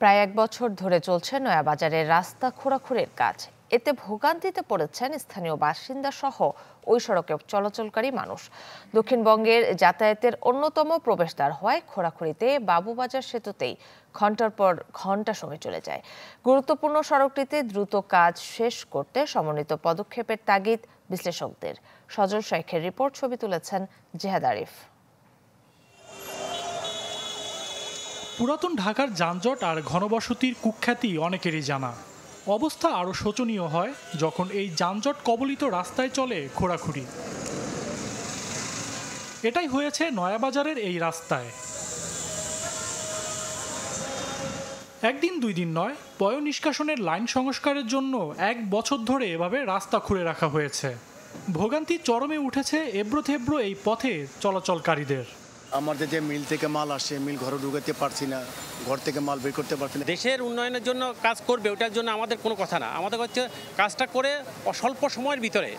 প্রায় ১ বছর ধরে চলছে নয়াবাজারের রাস্তা খোঁড়াখুড়ির কাজ। এতে ভোগান্তিতে পড়েছেন স্থানীয় বাসিন্দা সহ ওই সড়কে চলাচলকারী মানুষ। দক্ষিণবঙ্গের যাতায়াতের অন্যতম প্রবেশদ্বার হওয়ায় খোঁড়াখুড়িতে বাবুবাজার সেতুতেই ঘন্টার পর ঘন্টা সময় চলে যায়। গুরুত্বপূর্ণ সড়কটিতে দ্রুত কাজ শেষ করতে সমন্বিত পদক্ষেপের তাগিদ বিশ্লেষকদের। সজল শেখের রিপোর্ট, ছবি তুলেছেন জেহাদ আরিফ। পুরাতন ঢাকার যানজট আর ঘনবসতির কুখ্যাতি অনেকেরই জানা। অবস্থা আরও শোচনীয় হয় যখন এই যানজট কবলিত রাস্তায় চলে খোঁড়াখুড়ি। এটাই হয়েছে নয়াবাজারের এই রাস্তায়। একদিন দুই দিন নয়, পয় নিষ্কাশনের লাইন সংস্কারের জন্য ১ বছর ধরে এভাবে রাস্তা খুঁড়ে রাখা হয়েছে। ভোগান্তি চরমে উঠেছে এবড়োথেবড়ো এই পথে চলাচলকারীদের। আমাদের যে মিল থেকে মাল আসে, মিল ঘরে ঢুকাতে পারছি না, ঘর থেকে মাল বের করতে পারছি না। দেশের উন্নয়নের জন্য কাজ করবে, ওটার জন্য আমাদের কোনো কথা না। আমাদের হচ্ছে কাজটা করে অল্প সময়ের ভিতরে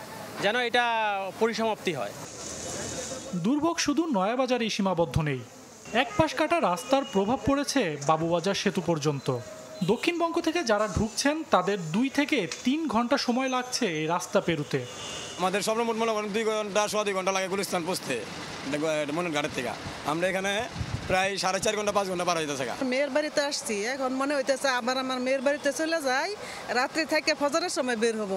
যেন এটা পরিসমাপ্তি হয়। দুর্ভোগ শুধু নয়াবাজারেই সীমাবদ্ধ নেই। এক পাশ কাটা রাস্তার প্রভাব পড়েছে বাবুবাজার সেতু পর্যন্ত। দক্ষিণবঙ্গ থেকে যারা ঢুকছেন তাদের 2 থেকে 3 ঘন্টা সময় লাগছে এই রাস্তা পেরুতে। আমাদের সর্বমোট মনে করেন 2 ঘন্টা 2.5 ঘন্টা লাগে গুলিস্তান পৌঁছতে মনের ঘাটের থেকে। আমরা এখানে প্রায় 4.5 ঘন্টা 5 ঘন্টা পার হইতেছে। মেয়ের বাড়িতে আসছি, এখন মনে হইতেছে আবার আমার মেয়ের বাড়িতে চলে যাই, রাত্রি থেকে ফজরের সময় বের হব।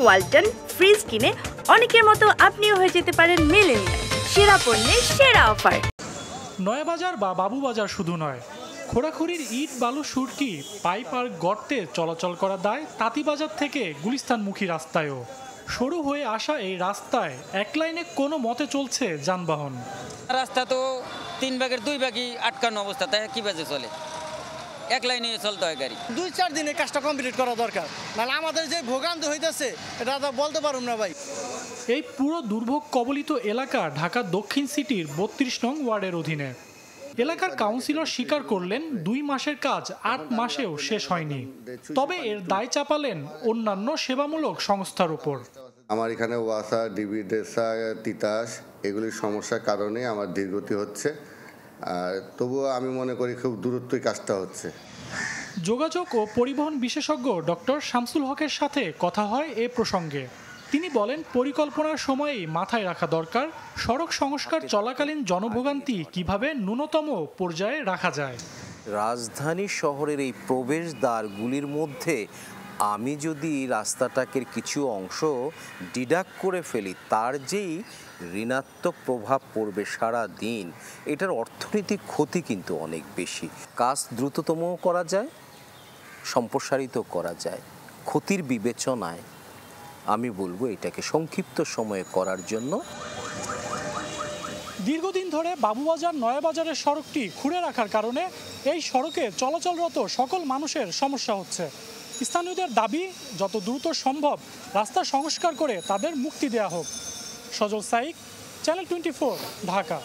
ওয়ালটন ফ্রিজ কিনে অনেকের মতো আপনিও হয়ে যেতে পারেন মিলেনিয়াল। সেরা পণ্যের সেরা অফার। নয়াবাজার বা বাবুবাজার শুধু নয়, খোঁড়াখুড়ির ইট বালু সুরকি পাইপ আর গর্তে চলাচল করা দায় তাঁতিবাজার থেকে গুলিস্তানমুখী রাস্তায়ও। সরু হয়ে আসা এই রাস্তায় এক লাইনে কোনো মতে চলছে যানবাহন। রাস্তা তো 3 ভাগের 2 ভাগই আটকানো অবস্থা, তাই কি বাজে চলে, এক লাইনে চলতে হয় গাড়ি। 2-4 দিনে কাজটা কমপ্লিট করা দরকার, নাহলে আমাদের যে ভোগান্তি হইতেছে এটা তো বলতে পারুম না ভাই। এই পুরো দুর্ভোগ কবলিত এলাকা ঢাকা দক্ষিণ সিটির 32 নং ওয়ার্ডের অধীনে। এলাকার কাউন্সিলর স্বীকার করলেন 2 মাসের কাজ 8 মাসেও শেষ হয়নি। তবে এর দায় চাপালেন অন্যান্য সেবামূলক সংস্থার উপর। আমার এখানে ওয়াসা, ডিবিডেসা, তিতাস এগুলির সমস্যার কারণে আমার দীর্ঘতি হচ্ছে। আর তবুও আমি মনে করি খুব দূরত্বই কাজটা হচ্ছে। যোগাযোগ ও পরিবহন বিশেষজ্ঞ ডক্টর শামসুল হকের সাথে কথা হয় এ প্রসঙ্গে। তিনি বলেন, পরিকল্পনার সময়ই মাথায় রাখা দরকার সড়ক সংস্কার চলাকালীন জনভোগান্তি কিভাবে ন্যূনতম পর্যায়ে রাখা যায়। রাজধানী শহরের এই প্রবেশদ্বারগুলির মধ্যে আমি যদি রাস্তাটাকে কিছু অংশ ডিডাক্ট করে ফেলি, তার যেই ঋণাত্মক প্রভাব পড়বে সারা দিন, এটার অর্থনৈতিক ক্ষতি কিন্তু অনেক বেশি। কাজ দ্রুততমও করা যায়, সম্প্রসারিত করা যায়। ক্ষতির বিবেচনায় আমি বলবো এটাকে সংক্ষিপ্ত সময়ে করার জন্য। দীর্ঘদিন ধরে বাবুবাজার নয়াবাজারের সড়কটি খুঁড়ে রাখার কারণে এই সড়কে চলাচলরত সকল মানুষের সমস্যা হচ্ছে। স্থানীয়দের দাবি, যত দ্রুত সম্ভব রাস্তা সংস্কার করে তাদের মুক্তি দেওয়া হোক। সজল সাইক, চ্যানেল 24, ঢাকা।